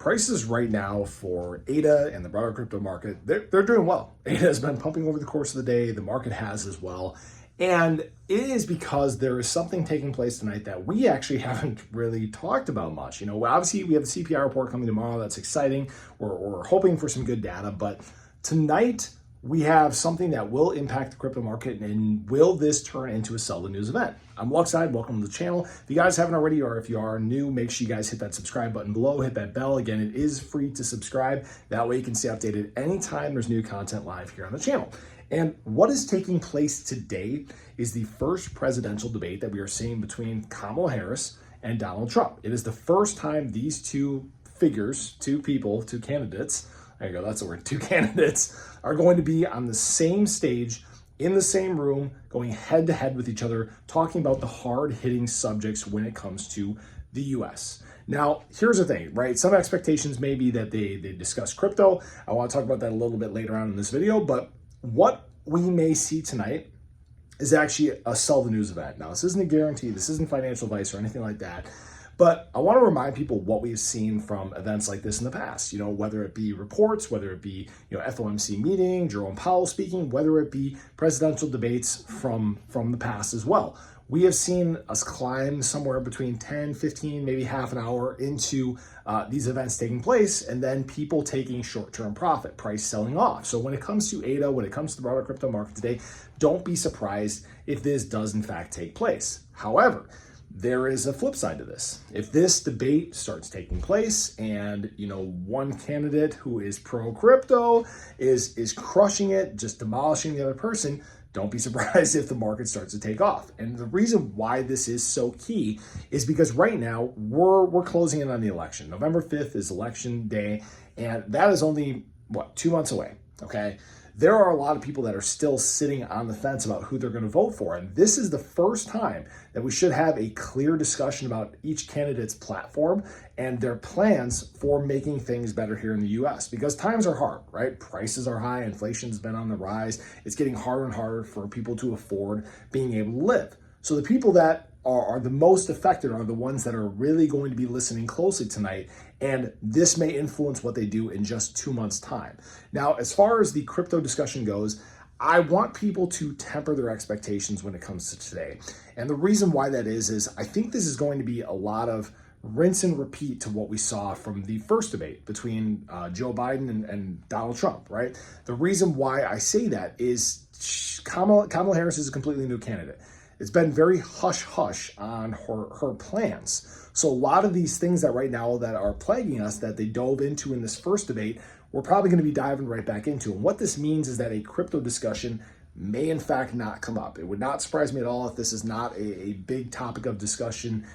prices right now for ADA and the broader crypto market, they're doing well. ADA has been pumping over the course of the day. The market has as well. And it is because there is something taking place tonight that we actually haven't really talked about much. You know, obviously we have the CPI report coming tomorrow. That's exciting. We're hoping for some good data, but tonight we have something that will impact the crypto market. And will this turn into a sell the news event? I'm Luckside. Welcome to the channel. If you guys haven't already, or if you are new, make sure you guys hit that subscribe button below, hit that bell. Again, it is free to subscribe. That way you can stay updated anytime there's new content live here on the channel. And what is taking place today is the first presidential debate that we are seeing between Kamala Harris and Donald Trump. It is the first time these two figures, two candidates, there you go, that's the word, two candidates are going to be on the same stage, in the same room, going head to head with each other, talking about the hard-hitting subjects when it comes to the US. Now, here's the thing, right? Some expectations may be that they discuss crypto. I want to talk about that a little bit later on in this video, but what we may see tonight is actually a sell the news event. Now, this isn't a guarantee, this isn't financial advice or anything like that, but I want to remind people what we've seen from events like this in the past, you know, whether it be reports, whether it be, you know, FOMC meeting, Jerome Powell speaking, whether it be presidential debates from the past as well. We have seen us climb somewhere between 10, 15, maybe half an hour into these events taking place, and then people taking short-term profit, price selling off. So when it comes to ADA, when it comes to the broader crypto market today, don't be surprised if this does in fact take place. However, there is a flip side to this. If this debate starts taking place and, you know, one candidate who is pro-crypto is crushing it, just demolishing the other person, don't be surprised if the market starts to take off. And the reason why this is so key is because right now we're closing in on the election. November 5th is election day, and that is only, 2 months away, okay? There are a lot of people that are still sitting on the fence about who they're going to vote for. And this is the first time that we should have a clear discussion about each candidate's platform and their plans for making things better here in the US, because times are hard, right? Prices are high, inflation's been on the rise. It's getting harder and harder for people to afford being able to live. So the people that are the most affected are the ones that are really going to be listening closely tonight, and this may influence what they do in just 2 months' time. Now, as far as the crypto discussion goes, I want people to temper their expectations when it comes to today. And the reason why that is I think this is going to be a lot of rinse and repeat to what we saw from the first debate between Joe Biden and Donald Trump, right? The reason why I say that is Kamala Harris is a completely new candidate. It's been very hush-hush on her plans. So a lot of these things that right now that are plaguing us that they dove into in this first debate, we're probably going to be diving right back into. And what this means is that a crypto discussion may in fact not come up. It would not surprise me at all if this is not a big topic of discussion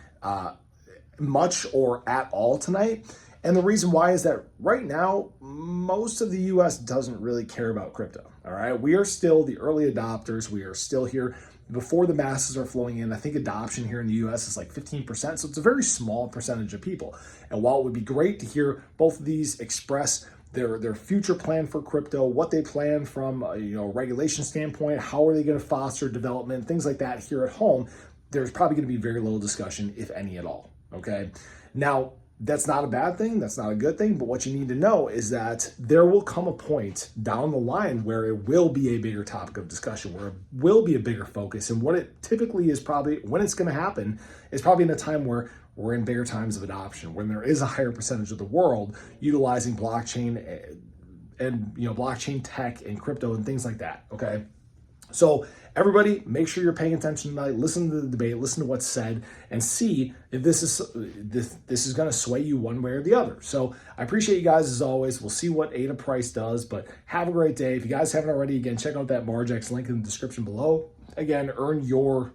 much or at all tonight. And the reason why is that right now, most of the US doesn't really care about crypto, all right? We are still the early adopters. We are still here before the masses are flowing in. I think adoption here in the US is like 15%, so it's a very small percentage of people. And while it would be great to hear both of these express their future plan for crypto, what they plan from a regulation standpoint, how are they going to foster development, things like that here at home, there's probably going to be very little discussion, if any at all, okay? Now, that's not a bad thing, that's not a good thing, but what you need to know is that there will come a point down the line where it will be a bigger topic of discussion, where it will be a bigger focus. And what it typically is probably, when it's gonna happen, is probably in a time where we're in bigger times of adoption, when there is a higher percentage of the world utilizing blockchain and blockchain tech and crypto and things like that, okay? So everybody, make sure you're paying attention tonight, listen to the debate, listen to what's said, and see if this is going to sway you one way or the other. So I appreciate you guys as always. We'll see what ADA price does, but have a great day. If you guys haven't already, again, check out that Margex link in the description below. Again, earn your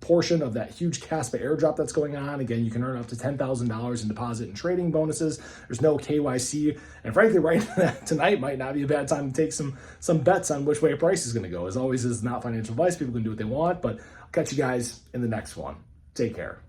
portion of that huge Caspa airdrop that's going on. Again, you can earn up to $10,000 in deposit and trading bonuses. There's no KYC. And frankly, right tonight might not be a bad time to take some bets on which way a price is going to go. As always, this is not financial advice. People can do what they want, but I'll catch you guys in the next one. Take care.